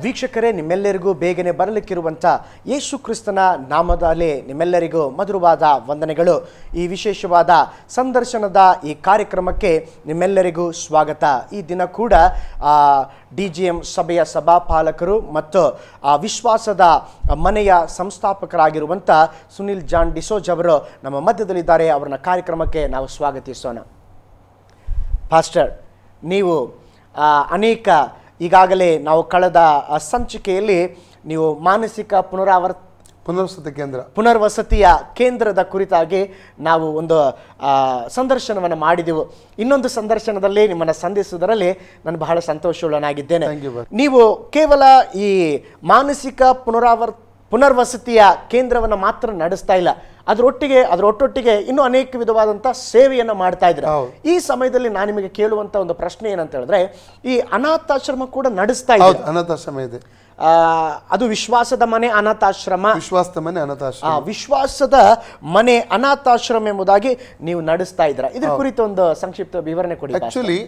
ವೀಕ್ಷಕರೇ, ನಿಮ್ಮೆಲ್ಲರಿಗೂ ಬೇಗನೆ ಬರಲಿಕ್ಕಿರುವಂಥ ಯೇಸು ಕ್ರಿಸ್ತನ ನಾಮದಲ್ಲಿ ನಿಮ್ಮೆಲ್ಲರಿಗೂ ಮಧುರವಾದ ವಂದನೆಗಳು. ಈ ವಿಶೇಷವಾದ ಸಂದರ್ಶನದ ಈ ಕಾರ್ಯಕ್ರಮಕ್ಕೆ ನಿಮ್ಮೆಲ್ಲರಿಗೂ ಸ್ವಾಗತ. ಈ ದಿನ ಕೂಡ DGM ಸಭೆಯ ಸಭಾಪಾಲಕರು ಮತ್ತು ವಿಶ್ವಾಸದ ಮನೆಯ ಸಂಸ್ಥಾಪಕರಾಗಿರುವಂಥ ಸುನಿಲ್ ಜಾನ್ ಡಿಸೋಜ್ ಅವರು ನಮ್ಮ ಮಧ್ಯದಲ್ಲಿದ್ದಾರೆ. ಅವರನ್ನ ಕಾರ್ಯಕ್ರಮಕ್ಕೆ ನಾವು ಸ್ವಾಗತಿಸೋಣ. ಪಾಸ್ಟರ್, ನೀವು ಅನೇಕ ಈಗಾಗಲೇ ನಾವು ಕಳೆದ ಸಂಚಿಕೆಯಲ್ಲಿ ನೀವು ಮಾನಸಿಕ ಪುನರ್ವಸತಿಯ ಕೇಂದ್ರದ ಕುರಿತಾಗಿ ನಾವು ಒಂದು ಸಂದರ್ಶನವನ್ನು ಮಾಡಿದೆವು. ಇನ್ನೊಂದು ಸಂದರ್ಶನದಲ್ಲಿ ನಿಮ್ಮನ್ನು ಸಂಧಿಸುವುದರಲ್ಲಿ ನಾನು ಬಹಳ ಸಂತೋಷವುಳ್ಳನಾಗಿದ್ದೇನೆ. ನೀವು ಕೇವಲ ಈ ಮಾನಸಿಕ ಪುನರ್ವಸತಿಯ ಕೇಂದ್ರವನ್ನು ಮಾತ್ರ ನಡೆಸ್ತಾ ಇಲ್ಲ, ಅದರೊಟ್ಟೊಟ್ಟಿಗೆ ಇನ್ನೂ ಅನೇಕ ವಿಧವಾದಂಥ ಸೇವೆಯನ್ನು ಮಾಡ್ತಾ ಇದ್ರೆ. ಈ ಸಮಯದಲ್ಲಿ ನಾನು ನಿಮಗೆ ಕೇಳುವಂತ ಒಂದು ಪ್ರಶ್ನೆ ಏನಂತ ಹೇಳಿದ್ರೆ, ಈ ಅನಾಥಾಶ್ರಮ ಕೂಡ ನಡೆಸ್ತಾ ಇದ್ದಾರೆ. ಅನಾಥಾಶ್ರಮ ಇದೆ, ಅದು ವಿಶ್ವಾಸದ ಮನೆ ಅನಾಥಾಶ್ರಮ. ವಿಶ್ವಾಸದ ಮನೆ ಅನಾಥಾಶ್ರಮ ಎಂಬುದಾಗಿ ನೀವು ನಡೆಸ್ತಾ ಇದ್ದೀರಾ. ಇದ್ರ ಕುರಿತು ಒಂದು ಸಂಕ್ಷಿಪ್ತ ವಿವರಣೆ ಕೊಡಿ. ಆಕ್ಚುಲಿ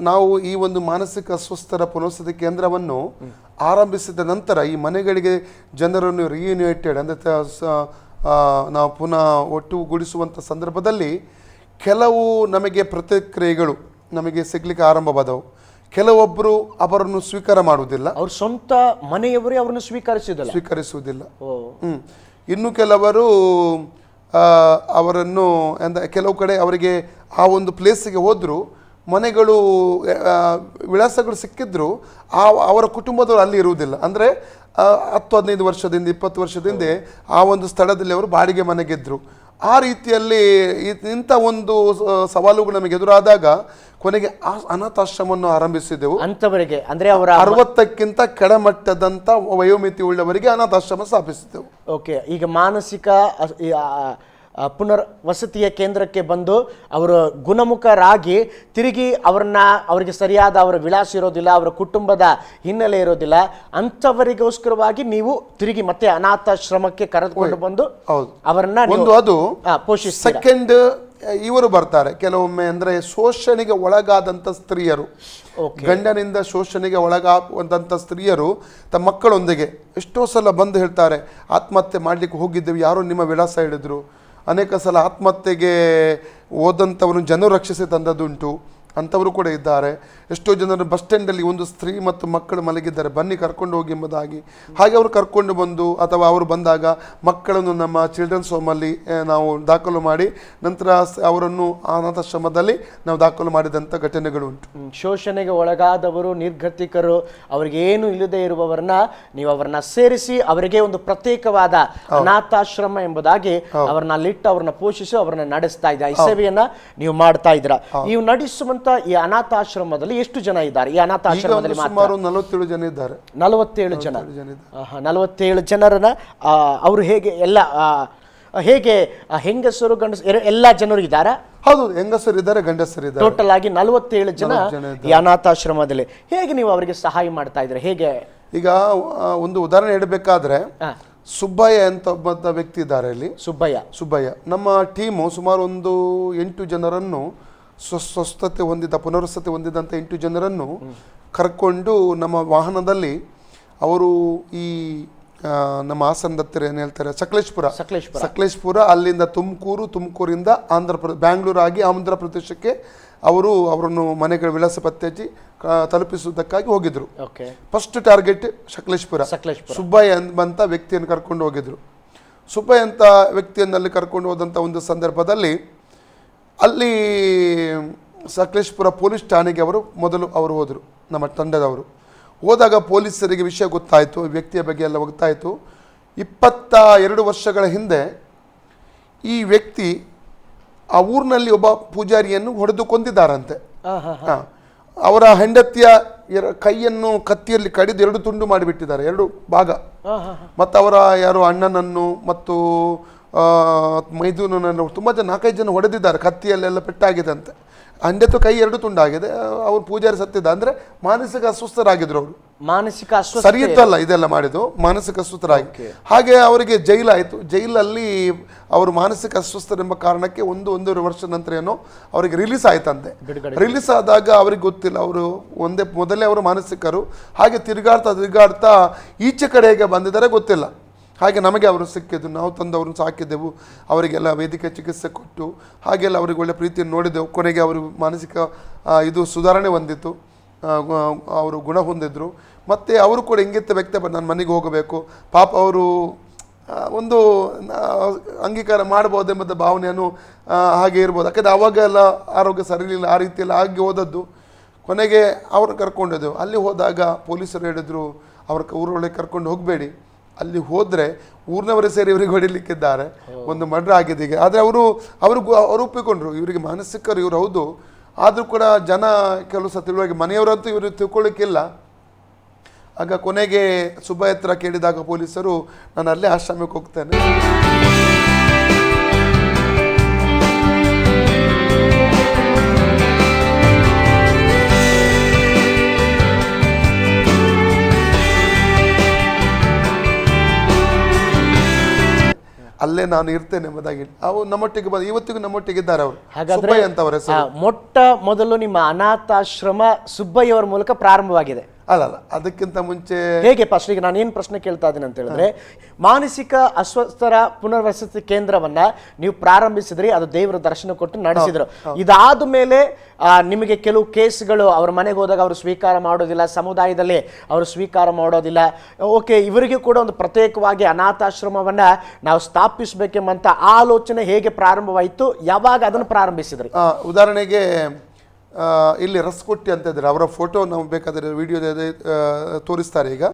ನಾವು ಈ ಒಂದು ಮಾನಸಿಕ ಸ್ವಸ್ಥರ ಪುನರ್ವಸತಿ ಕೇಂದ್ರವನ್ನು ಆರಂಭಿಸಿದ ನಂತರ ಈ ಮನೆಗಳಿಗೆ ಜನರನ್ನು ರಿಯೂನಿಟೆಡ್ ಅಂದ್ರೆ ನಾವು ಪುನಃ ಒಟ್ಟುಗೂಡಿಸುವಂಥ ಸಂದರ್ಭದಲ್ಲಿ ಕೆಲವು ನಮಗೆ ಪ್ರತಿಕ್ರಿಯೆಗಳು ನಮಗೆ ಸಿಗ್ಲಿಕ್ಕೆ ಆರಂಭವಾದವು. ಕೆಲವೊಬ್ಬರು ಅವರನ್ನು ಸ್ವೀಕಾರ ಮಾಡುವುದಿಲ್ಲ, ಅವ್ರ ಸ್ವಂತ ಮನೆಯವರೇ ಅವರನ್ನು ಸ್ವೀಕರಿಸುವುದಿಲ್ಲ. ಇನ್ನು ಕೆಲವರು ಅವರನ್ನು ಕೆಲವು ಕಡೆ ಅವರಿಗೆ ಆ ಒಂದು ಪ್ಲೇಸಿಗೆ ಹೋದ್ರು, ಮನೆಗಳು ವಿಳಾಸಗಳು ಸಿಕ್ಕಿದ್ರು ಅವರ ಕುಟುಂಬದವರು ಅಲ್ಲಿ ಇರುವುದಿಲ್ಲ. ಅಂದರೆ 10-15 ವರ್ಷದಿಂದ 20 ವರ್ಷದಿಂದ ಆ ಒಂದು ಸ್ಥಳದಲ್ಲಿ ಅವರು ಬಾಡಿಗೆ ಮನೆಗಿದ್ರು. ಆ ರೀತಿಯಲ್ಲಿ ಇಂಥ ಒಂದು ಸವಾಲುಗಳು ನಮಗೆ ಎದುರಾದಾಗ ಕೊನೆಗೆ ಅನಾಥಾಶ್ರಮವನ್ನು ಆರಂಭಿಸಿದೆವು. ಅಂತವರಿಗೆ ಅಂದ್ರೆ ಅವರ 60ಕ್ಕಿಂತ ಕೆಳಮಟ್ಟದಂತ ವಯೋಮಿತಿ ಉಳ್ಳವರಿಗೆ ಅನಾಥಾಶ್ರಮ ಸ್ಥಾಪಿಸಿದೆವು. ಓಕೆ, ಈಗ ಮಾನಸಿಕ ಪುನರ್ವಸತಿಯ ಕೇಂದ್ರಕ್ಕೆ ಬಂದು ಅವರು ಗುಣಮುಖರಾಗಿ ತಿರುಗಿ ಅವರಿಗೆ ಸರಿಯಾದ ಅವರ ವಿಳಾಸ ಇರೋದಿಲ್ಲ, ಅವರ ಕುಟುಂಬದ ಹಿನ್ನೆಲೆ ಇರೋದಿಲ್ಲ, ಅಂಥವರಿಗೋಸ್ಕರವಾಗಿ ನೀವು ತಿರುಗಿ ಮತ್ತೆ ಅನಾಥಾಶ್ರಮಕ್ಕೆ ಕರೆದುಕೊಂಡು ಬಂದು ಅವರನ್ನ ಪೋಷಿಸಿ. ಸೆಕೆಂಡ್ ಇವರು ಬರ್ತಾರೆ ಕೆಲವೊಮ್ಮೆ, ಅಂದ್ರೆ ಶೋಷಣೆಗೆ ಒಳಗಾದಂತ ಸ್ತ್ರೀಯರು, ಗಂಡನಿಂದ ಶೋಷಣೆಗೆ ಒಳಗಾಗುವಂತ ಸ್ತ್ರೀಯರು ತಮ್ಮ ಮಕ್ಕಳೊಂದಿಗೆ ಎಷ್ಟೋ ಸಲ ಬಂದು ಹೇಳ್ತಾರೆ, ಆತ್ಮಹತ್ಯೆ ಮಾಡ್ಲಿಕ್ಕೆ ಹೋಗಿದ್ದೇವೆ, ಯಾರೋ ನಿಮ್ಮ ವಿಳಾಸ ಹೇಳಿದ್ರು. ಅನೇಕ ಸಲ ಆತ್ಮಹತ್ಯೆಗೆ ಹೋದಂಥವನ್ನು ಜನರು ರಕ್ಷಿಸಿ ತಂದದುಂಟು, ಅಂಥವರು ಕೂಡ ಇದ್ದಾರೆ. ಎಷ್ಟೋ ಜನರು ಬಸ್ ಸ್ಟ್ಯಾಂಡಲ್ಲಿ ಒಂದು ಸ್ತ್ರೀ ಮತ್ತು ಮಕ್ಕಳು ಮಲಗಿದ್ದಾರೆ, ಬನ್ನಿ ಕರ್ಕೊಂಡು ಹೋಗಿ ಎಂಬುದಾಗಿ. ಹಾಗೆ ಅವರು ಕರ್ಕೊಂಡು ಬಂದು ಅಥವಾ ಅವರು ಬಂದಾಗ ಮಕ್ಕಳನ್ನು ನಮ್ಮ ಚಿಲ್ಡ್ರನ್ಸ್ ಹೋಮಲ್ಲಿ ನಾವು ದಾಖಲು ಮಾಡಿ ನಂತರ ಅವರನ್ನು ಅನಾಥಾಶ್ರಮದಲ್ಲಿ ನಾವು ದಾಖಲು ಮಾಡಿದಂಥ ಘಟನೆಗಳು ಉಂಟು. ಶೋಷಣೆಗೆ ಒಳಗಾದವರು, ನಿರ್ಗತಿಕರು, ಅವರಿಗೆ ಏನು ಇಲ್ಲದೆ ಇರುವವರನ್ನ ನೀವು ಅವರನ್ನ ಸೇರಿಸಿ ಅವರಿಗೆ ಒಂದು ಪ್ರತ್ಯೇಕವಾದ ಅನಾಥಾಶ್ರಮ ಎಂಬುದಾಗಿ ಅವರನ್ನ ಅಲ್ಲಿಟ್ಟು ಅವ್ರನ್ನ ಪೋಷಿಸಿ ಅವರನ್ನ ನಡೆಸ್ತಾ ಇದ್ದಾರೆ. ಈ ಸೇವೆಯನ್ನ ನೀವು ಮಾಡ್ತಾ ಇದ್ದೀರಾ. ನೀವು ನಡೆಸುವಂತ ಈ ಅನಾಥಾಶ್ರಮದಲ್ಲಿ ಎಷ್ಟು ಜನ ಇದ್ದಾರೆ? ಈ ಅನಾಥಾಶ್ರಮದಲ್ಲಿ ಸುಮಾರು 47 ಜನ ಇದ್ದಾರೆ. 47 ಜನರನ್ನ ಅವರು ಹೇಗೆ ಹೆಂಗಸರು ಗಂಡಸರು ಎಲ್ಲ ಜನರು ಇದ್ದಾರೆ? ಹೌದು, ಹೆಂಗಸರು ಇದ್ದಾರೆ, ಗಂಡಸರು ಇದ್ದಾರೆ. ಟೋಟಲ್ ಆಗಿ 47 ಜನ ಈ ಅನಾಥಾಶ್ರಮದಲ್ಲಿ. ಹೇಗೆ ನೀವು ಅವರಿಗೆ ಸಹಾಯ ಮಾಡ್ತಾ ಇದ್ರೆ? ಹೇಗೆ? ಈಗ ಒಂದು ಉದಾಹರಣೆ ಹೇಳಬೇಕಾದ್ರೆ, ಸುಬ್ಬಯ್ಯ ಅಂತ ಒಬ್ಬ ವ್ಯಕ್ತಿ ಇದ್ದಾರೆ ಇಲ್ಲಿ. ಸುಬ್ಬಯ್ಯ ನಮ್ಮ ಟೀಮು ಸುಮಾರು ಒಂದು 8 ಜನರನ್ನು ಪುನರ್ವಸತಿ ಹೊಂದಿದಂಥ 8 ಜನರನ್ನು ಕರ್ಕೊಂಡು ನಮ್ಮ ವಾಹನದಲ್ಲಿ ಅವರು ಈ ನಮ್ಮ ಹಾಸನದ ಹತ್ತಿರ ಏನು ಹೇಳ್ತಾರೆ ಸಕಲೇಶ್ಪುರ, ಅಲ್ಲಿಂದ ತುಮಕೂರಿಂದ ಬ್ಯಾಂಗ್ಳೂರು ಆಗಿ ಆಂಧ್ರ ಪ್ರದೇಶಕ್ಕೆ ಅವರನ್ನು ಮನೆಗಳ ವಿಳಾಸ ಪತ್ತೆ ಹಚ್ಚಿ ತಲುಪಿಸುವುದಕ್ಕಾಗಿ ಹೋಗಿದ್ರು. First target Sakleshpur. ಸುಬ್ಬಯ್ಯ ಎಂಬಂತ ವ್ಯಕ್ತಿಯನ್ನು ಕರ್ಕೊಂಡು ಹೋಗಿದ್ರು. ಸುಬ್ಬಯ್ಯ ಅಂತ ವ್ಯಕ್ತಿಯನ್ನಲ್ಲಿ ಕರ್ಕೊಂಡು ಹೋದಂಥ ಒಂದು ಸಂದರ್ಭದಲ್ಲಿ ಅಲ್ಲಿ ಸಕಲೇಶ್ಪುರ ಪೊಲೀಸ್ ಠಾಣೆಗೆ ಮೊದಲು ಹೋದರು. ನಮ್ಮ ತಂಡದವರು ಹೋದಾಗ ಪೊಲೀಸರಿಗೆ ವಿಷಯ ಗೊತ್ತಾಯಿತು, ವ್ಯಕ್ತಿಯ ಬಗ್ಗೆ ಎಲ್ಲ ಗೊತ್ತಾಯಿತು. 22 ವರ್ಷಗಳ ಹಿಂದೆ ಈ ವ್ಯಕ್ತಿ ಆ ಊರಿನಲ್ಲಿ ಒಬ್ಬ ಪೂಜಾರಿಯನ್ನು ಹೊಡೆದು ಕೊಂದಿದ್ದಾರಂತೆ. ಅವರ ಹೆಂಡತಿಯ ಕೈಯನ್ನು ಕತ್ತಿಯಲ್ಲಿ ಕಡಿದು 2 ತುಂಡು ಮಾಡಿಬಿಟ್ಟಿದ್ದಾರೆ, 2 ಭಾಗ. ಮತ್ತು ಅವರ ಯಾರು ಅಣ್ಣನನ್ನು ಮತ್ತು ಮೈದೂನನ್ನು ತುಂಬ ಜನ 4-5 ಜನ ಹೊಡೆದಿದ್ದಾರೆ, ಕತ್ತಿಯಲ್ಲೆಲ್ಲ ಪೆಟ್ಟಾಗಿದೆ ಅಂತೆ. ಹಂಡೆತ್ತು ಕೈ ಎರಡು ತುಂಡಾಗಿದೆ. ಅವ್ರು ಪೂಜಾರಿ ಸತ್ತಿದ್ದ, ಅಂದ್ರೆ ಮಾನಸಿಕ ಅಸ್ವಸ್ಥರಾಗಿದ್ರು ಅವರು. ಮಾನಸಿಕ ಅಸ್ವಸ್ಥ ಸರಿ ಇತ್ತಲ್ಲ ಇದೆಲ್ಲ ಮಾಡಿದ್ದು, ಮಾನಸಿಕ ಅಸ್ವಸ್ಥರಾಗಿ. ಹಾಗೆ ಅವರಿಗೆ ಜೈಲಾಯಿತು. ಜೈಲಲ್ಲಿ ಅವರು ಮಾನಸಿಕ ಅಸ್ವಸ್ಥರೆಂಬ ಕಾರಣಕ್ಕೆ ಒಂದೂವರೆ ವರ್ಷ ನಂತರ ಏನೋ ಅವರಿಗೆ ರಿಲೀಸ್ ಆಯ್ತಂತೆ. ರಿಲೀಸ್ ಆದಾಗ ಅವ್ರಿಗೆ ಗೊತ್ತಿಲ್ಲ, ಅವರು ಮೊದಲೇ ಅವರು ಮಾನಸಿಕರು. ಹಾಗೆ ತಿರುಗಾಡ್ತಾ ಈಚೆ ಕಡೆಗೆ ಬಂದಿದ್ದಾರೆ ಗೊತ್ತಿಲ್ಲ. ಹಾಗೆ ನಮಗೆ ಅವರು ಸಿಕ್ಕಿದ್ದು, ನಾವು ತಂದು ಅವ್ರನ್ನ ಸಾಕಿದ್ದೆವು. ಅವರಿಗೆಲ್ಲ ವೈದ್ಯಕೀಯ ಚಿಕಿತ್ಸೆ ಕೊಟ್ಟು ಹಾಗೆಲ್ಲ ಅವ್ರಿಗೆ ಒಳ್ಳೆ ಪ್ರೀತಿಯನ್ನು ನೋಡಿದೆವು. ಕೊನೆಗೆ ಅವರು ಮಾನಸಿಕ ಇದು ಸುಧಾರಣೆ ಹೊಂದಿತ್ತು, ಅವರು ಗುಣ ಹೊಂದಿದ್ರು. ಮತ್ತು ಅವರು ಕೂಡ ಇಂಗಿತ ವ್ಯಕ್ತಪಟ್ಟು ನಾನು ಮನೆಗೆ ಹೋಗಬೇಕು, ಪಾಪ ಅವರು ಒಂದು ಅಂಗೀಕಾರ ಮಾಡ್ಬೋದೆಂಬ ಭಾವನೆಯನ್ನು ಹಾಗೆ ಇರ್ಬೋದು. ಯಾಕಂದರೆ ಅವಾಗೆಲ್ಲ ಆರೋಗ್ಯ ಸರಿಯಿಲ್ಲ, ಆ ರೀತಿಯೆಲ್ಲ ಆಗಿ ಹೋದದ್ದು. ಕೊನೆಗೆ ಅವ್ರನ್ನ ಕರ್ಕೊಂಡಿದ್ದೆವು. ಅಲ್ಲಿ ಹೋದಾಗ ಪೊಲೀಸರು ಹೇಳಿದರು, ಅವ್ರ ಊರೊಳಗೆ ಕರ್ಕೊಂಡು ಹೋಗಬೇಡಿ, ಅಲ್ಲಿ ಹೋದರೆ ಊರಿನವರೇ ಸೇರಿ ಇವರಿಗೆ ಹೊಡಿಲಿಕ್ಕಿದ್ದಾರೆ, ಒಂದು ಮರ್ಡರ್ ಆಗಿದೆ ಈಗ. ಆದರೆ ಅವರು ಒಪ್ಪಿಕೊಂಡ್ರು, ಇವರಿಗೆ ಮಾನಸಿಕರು ಇವರು ಹೌದು. ಆದರೂ ಕೂಡ ಜನ ಕೆಲವು ಸಹ ತಿಳುವಳಿಕೆ, ಮನೆಯವರಂತೂ ಇವರು ತಿಳ್ಕೊಳ್ಳಿಕ್ಕಿಲ್ಲ. ಆಗ ಕೊನೆಗೆ ಸುಬ್ಬಯ್ಯ ಹತ್ರ ಕೇಳಿದಾಗ ಪೊಲೀಸರು, ನಾನು ಅಲ್ಲೇ ಆಶ್ರಮಕ್ಕೆ ಹೋಗ್ತೇನೆ, ಅಲ್ಲೇ ನಾನು ಇರ್ತೇನೆ ಎಂಬುದಾಗಿ ಅವರು ನಮ್ಮೊಟ್ಟಿಗೆ ಬಂದು ಇವತ್ತಿಗೂ ನಮ್ಮೊಟ್ಟಿಗಿದ್ದಾರೆ. ಅವರು ಸುಬ್ಬಯ್ಯ ಅಂತ ಅವರ ಹೆಸರು. ಮೊಟ್ಟ ಮೊದಲು ನಿಮ್ಮ ಅನಾಥಾಶ್ರಮ ಸುಬ್ಬಯ್ಯವರ ಮೂಲಕ ಪ್ರಾರಂಭವಾಗಿದೆ. ಅಲ್ಲ, ಅದಕ್ಕಿಂತ ಮುಂಚೆ ಹೇಗೆ ಫಸ್ಟ್ ಈಗ ನಾನು ಏನು ಪ್ರಶ್ನೆ ಕೇಳ್ತಾ ಇದ್ದೀನಿ ಅಂತ ಹೇಳಿದ್ರೆ, ಮಾನಸಿಕ ಅಸ್ವಸ್ಥರ ಪುನರ್ವಸತಿ ಕೇಂದ್ರವನ್ನ ನೀವು ಪ್ರಾರಂಭಿಸಿದ್ರಿ, ಅದು ದೇವರ ದರ್ಶನ ಕೊಟ್ಟು ನಡೆಸಿದ್ರು. ಇದಾದ ಮೇಲೆ ನಿಮಗೆ ಕೆಲವು ಕೇಸ್ಗಳು ಅವ್ರ ಮನೆಗೆ ಹೋದಾಗ ಅವರು ಸ್ವೀಕಾರ ಮಾಡೋದಿಲ್ಲ, ಸಮುದಾಯದಲ್ಲಿ ಅವರು ಸ್ವೀಕಾರ ಮಾಡೋದಿಲ್ಲ. ಓಕೆ, ಇವರಿಗೆ ಕೂಡ ಒಂದು ಪ್ರತ್ಯೇಕವಾಗಿ ಅನಾಥಾಶ್ರಮವನ್ನ ನಾವು ಸ್ಥಾಪಿಸಬೇಕೆಂಬಂತ ಆಲೋಚನೆ ಹೇಗೆ ಪ್ರಾರಂಭವಾಯಿತು, ಯಾವಾಗ ಅದನ್ನು ಪ್ರಾರಂಭಿಸಿದ್ರಿ? ಉದಾಹರಣೆಗೆ ಇಲ್ಲಿ ರಸಕೊಟ್ಟಿ ಅಂತ ಇದ್ದಾರೆ, ಅವರ ಫೋಟೋ ನಾವು ಬೇಕಾದರೆ ವಿಡಿಯೋ ತೋರಿಸ್ತಾರೆ ಈಗ.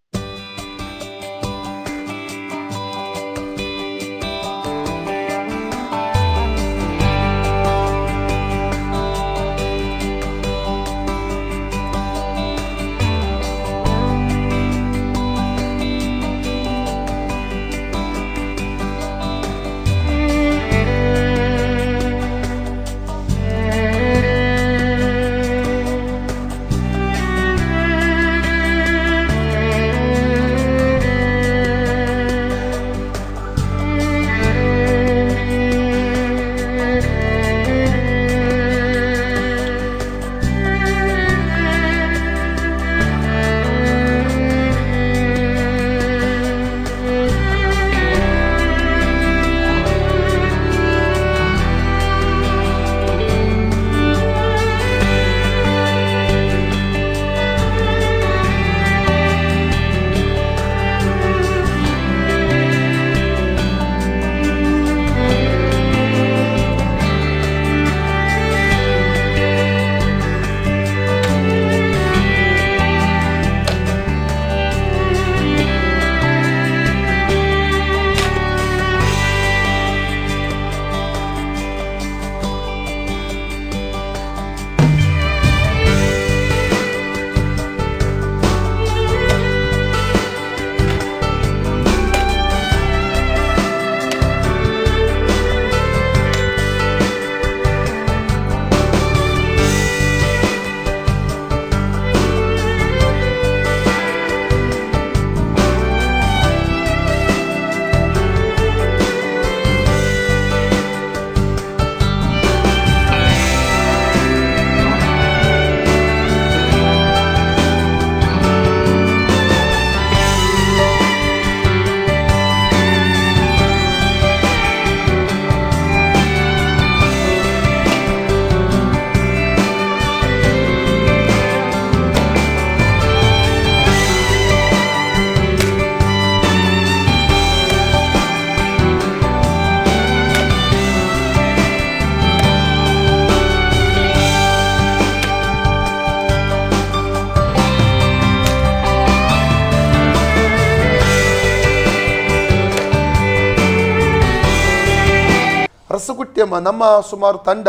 ರಸಗುಟ್ಟಿ ನಮ್ಮ ಸುಮಾರು ತಂಡ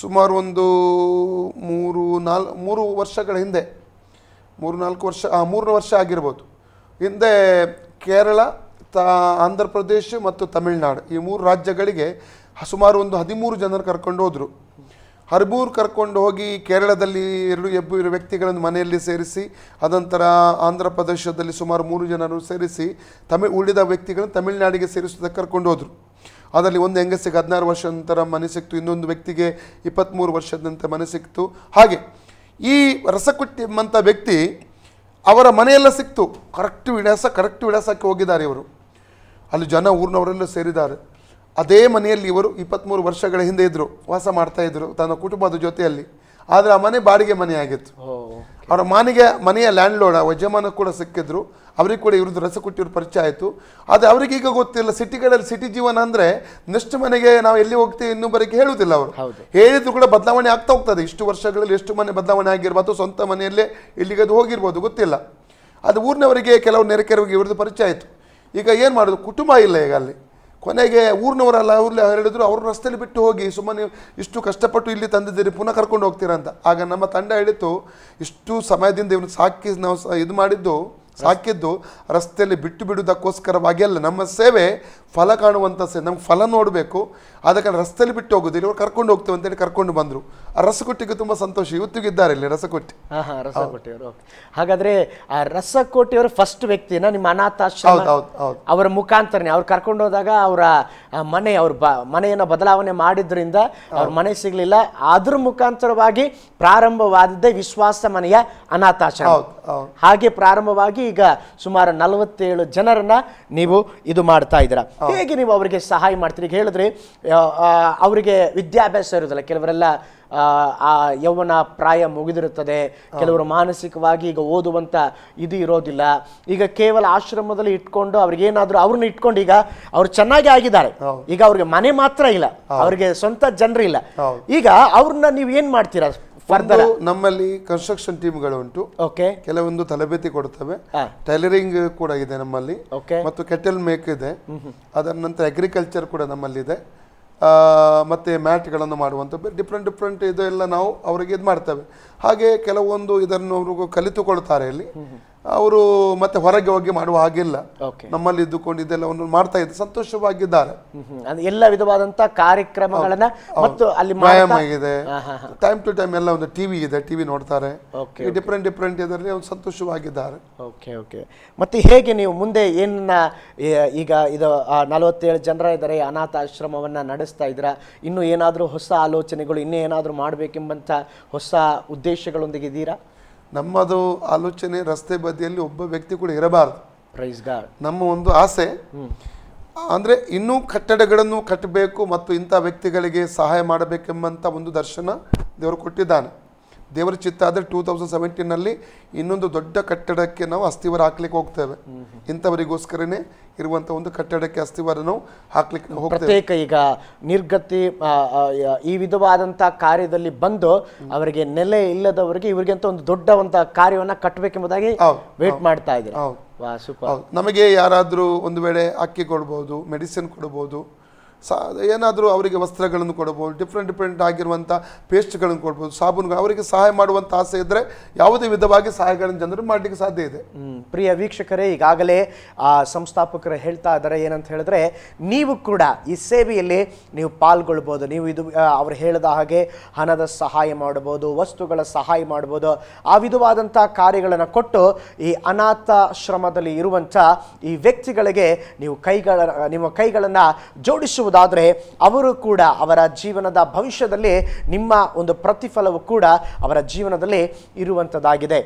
ಸುಮಾರು ಒಂದು 3-4 ವರ್ಷಗಳ ಹಿಂದೆ 3 ವರ್ಷ ಆಗಿರ್ಬೋದು ಹಿಂದೆ ಕೇರಳ, ಆಂಧ್ರ ಪ್ರದೇಶ ಮತ್ತು ತಮಿಳುನಾಡು ಈ 3 ರಾಜ್ಯಗಳಿಗೆ ಸುಮಾರು ಒಂದು 13 ಜನರು ಕರ್ಕೊಂಡು ಹೋದರು. ಹರ್ಬೂರ್ ಕರ್ಕೊಂಡು ಹೋಗಿ ಕೇರಳದಲ್ಲಿ ಇಬ್ಬರು ವ್ಯಕ್ತಿಗಳನ್ನು ಮನೆಯಲ್ಲಿ ಸೇರಿಸಿ, ಅದಂತರ ಆಂಧ್ರ ಪ್ರದೇಶದಲ್ಲಿ ಸುಮಾರು 3 ಜನರು ಸೇರಿಸಿ ಉಳಿದ ವ್ಯಕ್ತಿಗಳನ್ನು ತಮಿಳುನಾಡಿಗೆ ಸೇರಿಸೋದಕ್ಕೆ ಕರ್ಕೊಂಡು ಹೋದರು. ಅದರಲ್ಲಿ ಒಂದು ಹೆಂಗಸಿಗೆ 16 ವರ್ಷದ ನಂತರ ಮನೆ ಸಿಕ್ತು, ಇನ್ನೊಂದು ವ್ಯಕ್ತಿಗೆ 23 ವರ್ಷದ ನಂತರ ಮನೆ ಸಿಕ್ತು. ಹಾಗೆ ಈ ರಸಕುಟ್ಟಿ ಎಂಬಂಥ ವ್ಯಕ್ತಿ ಅವರ ಮನೆಯೆಲ್ಲ ಸಿಕ್ತು, ಕರೆಕ್ಟ್ ವಿಳಾಸಕ್ಕೆ ಹೋಗಿದ್ದಾರೆ ಇವರು. ಅಲ್ಲಿ ಜನ ಊರಿನವರೆಲ್ಲ ಸೇರಿದ್ದಾರೆ. ಅದೇ ಮನೆಯಲ್ಲಿ ಇವರು 23 ವರ್ಷಗಳ ಹಿಂದೆ ಇದ್ದರು, ವಾಸ ಮಾಡ್ತಾಯಿದ್ರು ತನ್ನ ಕುಟುಂಬದ ಜೊತೆಯಲ್ಲಿ. ಆದರೆ ಆ ಮನೆ ಬಾಡಿಗೆ ಮನೆ ಆಗಿತ್ತು. ಅವರ ಮನೆಯ ಲ್ಯಾಂಡ್ಲೋಡ್ ಯಜಮಾನ ಕೂಡ ಸಿಕ್ಕಿದ್ರು. ಅವರಿಗೆ ಕೂಡ ಇವ್ರದ್ದು ರಸಕುಟ್ಟಿಯವ್ರ ಪರಿಚಯ ಆಯಿತು. ಆದರೆ ಅವರಿಗೀಗ ಗೊತ್ತಿಲ್ಲ, ಸಿಟಿಗಳಲ್ಲಿ ಸಿಟಿ ಜೀವನ ಅಂದರೆ ನೆಕ್ಸ್ಟ್ ಮನೆಗೆ ನಾವು ಎಲ್ಲಿ ಹೋಗ್ತೀವಿ ಇನ್ನೊಬ್ಬರಿಗೆ ಹೇಳುವುದಿಲ್ಲ. ಅವರು ಹೇಳಿದ್ರು ಕೂಡ ಬದಲಾವಣೆ ಆಗ್ತಾ ಹೋಗ್ತದೆ. ಇಷ್ಟು ವರ್ಷಗಳಲ್ಲಿ ಎಷ್ಟು ಮನೆ ಬದಲಾವಣೆ ಆಗಿರ್ಬೋದು, ಸ್ವಂತ ಮನೆಯಲ್ಲೇ ಇಲ್ಲಿಗೆ ಅದು ಹೋಗಿರ್ಬೋದು, ಗೊತ್ತಿಲ್ಲ. ಅದು ಊರಿನವರಿಗೆ ಕೆಲವು ನೆರೆಕೆರವಿಗೆ ಇವ್ರದ್ದು ಪರಿಚಯ ಆಯಿತು. ಈಗ ಏನು ಮಾಡೋದು, ಕುಟುಂಬ ಇಲ್ಲ ಈಗ ಅಲ್ಲಿ. ಕೊನೆಗೆ ಊರಿನವರೆಲ್ಲ ಅವ್ರಲ್ಲೇ ಹೇಳಿದ್ರು, ಅವ್ರ ರಸ್ತೆಯಲ್ಲಿ ಬಿಟ್ಟು ಹೋಗಿ ಸುಮ್ಮನೆ ಇಷ್ಟು ಕಷ್ಟಪಟ್ಟು ಇಲ್ಲಿ ತಂದಿದ್ದೀರಿ, ಪುನಃ ಕರ್ಕೊಂಡು ಹೋಗ್ತೀರಾ ಅಂತ. ಆಗ ನಮ್ಮ ತಂಡ ಹೇಳಿತು, ಇಷ್ಟು ಸಮಯದಿಂದ ಇವನು ನಾವು ಸಾಕಿದ್ದು ರಸ್ತೆಯಲ್ಲಿ ಬಿಟ್ಟು ಬಿಡುವುದಕ್ಕೋಸ್ಕರವಾಗಿ ಅಲ್ಲ. ನಮ್ಮ ಸೇವೆ ಫಲ ಕಾಣುವಂಥ ನಮ್ಗೆ ಫಲ ನೋಡಬೇಕು, ಅದಕ್ಕೆ ರಸ್ತೆಯಲ್ಲಿ ಬಿಟ್ಟು ಹೋಗೋದು, ಇಲ್ಲಿ ಕರ್ಕೊಂಡು ಹೋಗ್ತೇವೆ ಅಂತೇಳಿ ಕರ್ಕೊಂಡು ಬಂದರು. ಆ ರಸಕೋಟಿಗೆ ತುಂಬ ಸಂತೋಷ, ಇವತ್ತಿಗಿದ್ದಾರೆ ಇಲ್ಲಿ ರಸಕೋಟಿ. ರಸಕೋಟಿಯವರು. ಹಾಗಾದ್ರೆ ಆ ರಸಕೋಟಿಯವರು ಫಸ್ಟ್ ವ್ಯಕ್ತಿನ ನಿಮ್ಮ ಅನಾಥಾಶ್ರಮ ಅವರ ಮುಖಾಂತರನೇ ಅವ್ರು ಕರ್ಕೊಂಡು ಹೋದಾಗ ಅವರ ಮನೆಯನ್ನು ಬದಲಾವಣೆ ಮಾಡಿದ್ರಿಂದ ಅವ್ರ ಮನೆ ಸಿಗ್ಲಿಲ್ಲ. ಅದ್ರ ಮುಖಾಂತರವಾಗಿ ಪ್ರಾರಂಭವಾದದ್ದೇ ವಿಶ್ವಾಸ ಮನೆಯ ಅನಾಥಾಶ್ರಮ. ಹಾಗೆ ಪ್ರಾರಂಭವಾಗಿ ಈಗ ಸುಮಾರು 47 ಜನರನ್ನ ನೀವು ಇದು ಮಾಡ್ತಾ ಇದ್ದೀರಾ. ಹೇಗೆ ನೀವು ಅವರಿಗೆ ಸಹಾಯ ಮಾಡ್ತೀರಿ? ಈಗ ಹೇಳಿದ್ರೆ ಅವರಿಗೆ ವಿದ್ಯಾಭ್ಯಾಸ ಇರೋದಿಲ್ಲ, ಕೆಲವರೆಲ್ಲ ಆ ಯೌವನ ಪ್ರಾಯ ಮುಗಿದಿರುತ್ತದೆ, ಕೆಲವರು ಮಾನಸಿಕವಾಗಿ ಈಗ ಓದುವಂತ ಇದು ಇರೋದಿಲ್ಲ. ಈಗ ಕೇವಲ ಆಶ್ರಮದಲ್ಲಿ ಇಟ್ಕೊಂಡು ಅವ್ರಿಗೇನಾದ್ರೂ ಅವ್ರನ್ನ ಇಟ್ಕೊಂಡು ಈಗ ಅವ್ರು ಚೆನ್ನಾಗಿ ಆಗಿದ್ದಾರೆ, ಈಗ ಅವ್ರಿಗೆ ಮನೆ ಮಾತ್ರ ಇಲ್ಲ, ಅವ್ರಿಗೆ ಸ್ವಂತ ಜನರು ಇಲ್ಲ. ಈಗ ಅವ್ರನ್ನ ನೀವು ಏನ್ ಮಾಡ್ತೀರಾ? ನಮ್ಮಲ್ಲಿ ಕನ್ಸ್ಟ್ರಕ್ಷನ್ ಟೀಮ್ಗಳು ಉಂಟು, ಕೆಲವೊಂದು ತರಬೇತಿ ಕೊಡ್ತವೆ. ಟೈಲರಿಂಗ್ ಕೂಡ ಇದೆ ನಮ್ಮಲ್ಲಿ, ಮತ್ತು ಕೆಟಲ್ ಮೇಕ್ ಇದೆ. ಅದರ ನಂತರ ಅಗ್ರಿಕಲ್ಚರ್ ಕೂಡ ನಮ್ಮಲ್ಲಿ ಇದೆ. ಮತ್ತು ಮ್ಯಾಟ್ಗಳನ್ನು ಮಾಡುವಂಥ ಡಿಫ್ರೆಂಟ್ ಇದೆಲ್ಲ ನಾವು ಅವರಿಗೆ ಇದು ಮಾಡ್ತೇವೆ. ಹಾಗೆ ಕೆಲವೊಂದು ಇದನ್ನು ಅವರು ಕಲಿತುಕೊಳ್ತಾರೆ ಇಲ್ಲಿ. ಅವರು ಮತ್ತೆ ಹೊರಗೆ ಹೋಗಿ ಮಾಡುವ ಹಾಗಿಲ್ಲ, ನಮ್ಮಲ್ಲಿ ಇದ್ದುಕೊಂಡು ಇದೆಲ್ಲವನ್ನು ಮಾಡ್ತಾ ಇದ್ದಾರೆ, ಸಂತೋಷವಾಗಿದ್ದಾರೆ. ಎಲ್ಲ ವಿಧವಾದಂತ ಕಾರ್ಯಕ್ರಮಗಳನ್ನ ಮತ್ತು ಅಲ್ಲಿ ವ್ಯಾಯಾಮ ಇದೆ, ಟೈಮ್ ಟು ಟೈಮ್ ಎಲ್ಲ ಒಂದು ಟಿವಿ ಇದೆ, ಟಿವಿ ನೋಡ್ತಾರೆ. ಡಿಫ್ರೆಂಟ್ ಇದರಲ್ಲಿ ಅವ್ರು ಸಂತೋಷವಾಗಿದ್ದಾರೆ. ಮತ್ತೆ ಹೇಗೆ ನೀವು ಮುಂದೆ ಏನ ಈಗ ಇದು 47 ಜನರ ಇದ್ದಾರೆ, ಅನಾಥಾಶ್ರಮವನ್ನ ನಡೆಸ್ತಾ ಇದ್ದೀರಾ, ಇನ್ನು ಏನಾದರೂ ಹೊಸ ಆಲೋಚನೆಗಳು, ಇನ್ನೂ ಏನಾದರೂ ಮಾಡಬೇಕೆಂಬಂತ ಹೊಸ ಉದ್ದೇಶಗಳೊಂದಿಗೆ ಇದ್ದೀರಾ? ನಮ್ಮದು ಆಲೋಚನೆ ರಸ್ತೆ ಬದಿಯಲ್ಲಿ ಒಬ್ಬ ವ್ಯಕ್ತಿ ಕೂಡ ಇರಬಾರದು. Praise God. ನಮ್ಮ ಒಂದು ಆಸೆ ಅಂದರೆ ಇನ್ನೂ ಕಟ್ಟಡಗಳನ್ನು ಕಟ್ಟಬೇಕು ಮತ್ತು ಇಂಥ ವ್ಯಕ್ತಿಗಳಿಗೆ ಸಹಾಯ ಮಾಡಬೇಕೆಂಬಂಥ ಒಂದು ದರ್ಶನ ದೇವರು ಕೊಟ್ಟಿದ್ದಾನೆ. ದೇವರ ಚಿತ್ತ ಆದರೆ 2017ನಲ್ಲಿ ಇನ್ನೊಂದು ದೊಡ್ಡ ಕಟ್ಟಡಕ್ಕೆ ನಾವು ಅಸ್ಥಿವಾರ ಹಾಕ್ಲಿಕ್ಕೆ ಹೋಗ್ತೇವೆ. ಇಂಥವರಿಗೋಸ್ಕರನೇ ಇರುವಂಥ ಒಂದು ಕಟ್ಟಡಕ್ಕೆ ಅಸ್ಥಿವಾರ ನಾವು ಹಾಕ್ಲಿಕ್ಕೆ ಹೋಗ್ತೇವೆ. ಪ್ರತ್ಯೇಕ ಈಗ ನಿರ್ಗತಿ ಈ ವಿಧವಾದಂಥ ಕಾರ್ಯದಲ್ಲಿ ಬಂದು ಅವರಿಗೆ ನೆಲೆ ಇಲ್ಲದವರಿಗೆ ಇವರಿಗೆ ಅಂತ ಒಂದು ದೊಡ್ಡ ಒಂದು ಕಾರ್ಯವನ್ನು ಕಟ್ಟಬೇಕೆಂಬುದಾಗಿ ವೇಟ್ ಮಾಡ್ತಾ ಇದ್ದಾರೆ. ನಮಗೆ ಯಾರಾದರೂ ಒಂದು ವೇಳೆ ಅಕ್ಕಿ ಕೊಡ್ಬೋದು, ಮೆಡಿಸಿನ್ ಕೊಡ್ಬೋದು, ಏನಾದರೂ ಅವರಿಗೆ ವಸ್ತ್ರಗಳನ್ನು ಕೊಡ್ಬೋದು, ಡಿಫ್ರೆಂಟ್ ಆಗಿರುವಂಥ ಪೇಸ್ಟ್ಗಳನ್ನು ಕೊಡ್ಬೋದು, ಸಾಬೂನುಗಳು, ಅವರಿಗೆ ಸಹಾಯ ಮಾಡುವಂಥ ಆಸೆ ಇದ್ದರೆ ಯಾವುದೇ ವಿಧವಾಗಿ ಸಹಾಯಗಳನ್ನು ಜನರು ಮಾಡಲಿಕ್ಕೆ ಸಾಧ್ಯ ಇದೆ. ಪ್ರಿಯ ವೀಕ್ಷಕರೇ, ಈಗಾಗಲೇ ಸಂಸ್ಥಾಪಕರು ಹೇಳ್ತಾ ಇದ್ದಾರೆ ಏನಂತ ಹೇಳಿದ್ರೆ, ನೀವು ಕೂಡ ಈ ಸೇವೆಯಲ್ಲಿ ನೀವು ಪಾಲ್ಗೊಳ್ಬೋದು. ನೀವು ಇದು ಅವ್ರು ಹೇಳಿದ ಹಾಗೆ ಹಣದ ಸಹಾಯ ಮಾಡ್ಬೋದು, ವಸ್ತುಗಳ ಸಹಾಯ ಮಾಡ್ಬೋದು. ಆ ವಿಧವಾದಂಥ ಕಾರ್ಯಗಳನ್ನು ಕೊಟ್ಟು ಈ ಅನಾಥಾಶ್ರಮದಲ್ಲಿ ಇರುವಂಥ ಈ ವ್ಯಕ್ತಿಗಳಿಗೆ ನೀವು ನಿಮ್ಮ ಕೈಗಳನ್ನು ಜೋಡಿಸುವುದಾದರೆ ಅವರು ಕೂಡ ಅವರ ಜೀವನದ ಭವಿಷ್ಯದಲ್ಲಿ ನಿಮ್ಮ ಒಂದು ಪ್ರತಿಫಲವು ಕೂಡ ಅವರ ಜೀವನದಲ್ಲಿ ಇರುವಂಥದ್ದಾಗಿದೆ.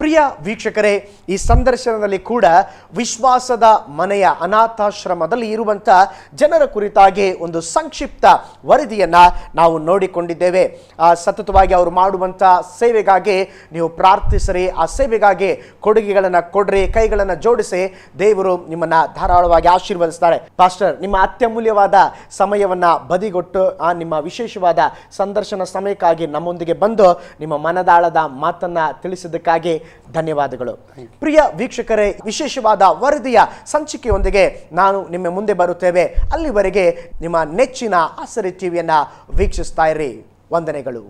ಪ್ರಿಯ ವೀಕ್ಷಕರೇ, ಈ ಸಂದರ್ಶನದಲ್ಲಿ ಕೂಡ ವಿಶ್ವಾಸದ ಮನೆಯ ಅನಾಥಾಶ್ರಮದಲ್ಲಿ ಇರುವಂಥ ಜನರ ಕುರಿತಾಗಿ ಒಂದು ಸಂಕ್ಷಿಪ್ತ ವರದಿಯನ್ನು ನಾವು ನೋಡಿಕೊಂಡಿದ್ದೇವೆ. ಸತತವಾಗಿ ಅವರು ಮಾಡುವಂಥ ಸೇವೆಗಾಗಿ ನೀವು ಪ್ರಾರ್ಥಿಸಿರಿ, ಆ ಸೇವೆಗಾಗಿ ಕೊಡುಗೆಗಳನ್ನು ಕೊಡ್ರಿ, ಕೈಗಳನ್ನು ಜೋಡಿಸಿ, ದೇವರು ನಿಮ್ಮನ್ನು ಧಾರಾಳವಾಗಿ ಆಶೀರ್ವದಿಸ್ತಾರೆ. ಪಾಸ್ಟರ್, ನಿಮ್ಮ ಅತ್ಯಮೂಲ್ಯವಾದ ಸಮಯವನ್ನು ಬದಿಗೊಟ್ಟು ನಿಮ್ಮ ವಿಶೇಷವಾದ ಸಂದರ್ಶನ ಸಮಯಕ್ಕಾಗಿ ನಮ್ಮೊಂದಿಗೆ ಬಂದು ನಿಮ್ಮ ಮನದಾಳದ ಮಾತನ್ನು ತಿಳಿಸಿದ್ದಕ್ಕಾಗಿ ಧನ್ಯವಾದಗಳು. ಪ್ರಿಯ ವೀಕ್ಷಕರೇ, ವಿಶೇಷವಾದ ವರದಿಯ ಸಂಚಿಕೆಯೊಂದಿಗೆ ನಾನು ನಿಮ್ಮ ಮುಂದೆ ಬರುತ್ತೇವೆ. ಅಲ್ಲಿವರೆಗೆ ನಿಮ್ಮ ನೆಚ್ಚಿನ ಆಸರೆ ಟಿವಿಯನ್ನು ವೀಕ್ಷಿಸ್ತಾ ಇರಿ. ವಂದನೆಗಳು.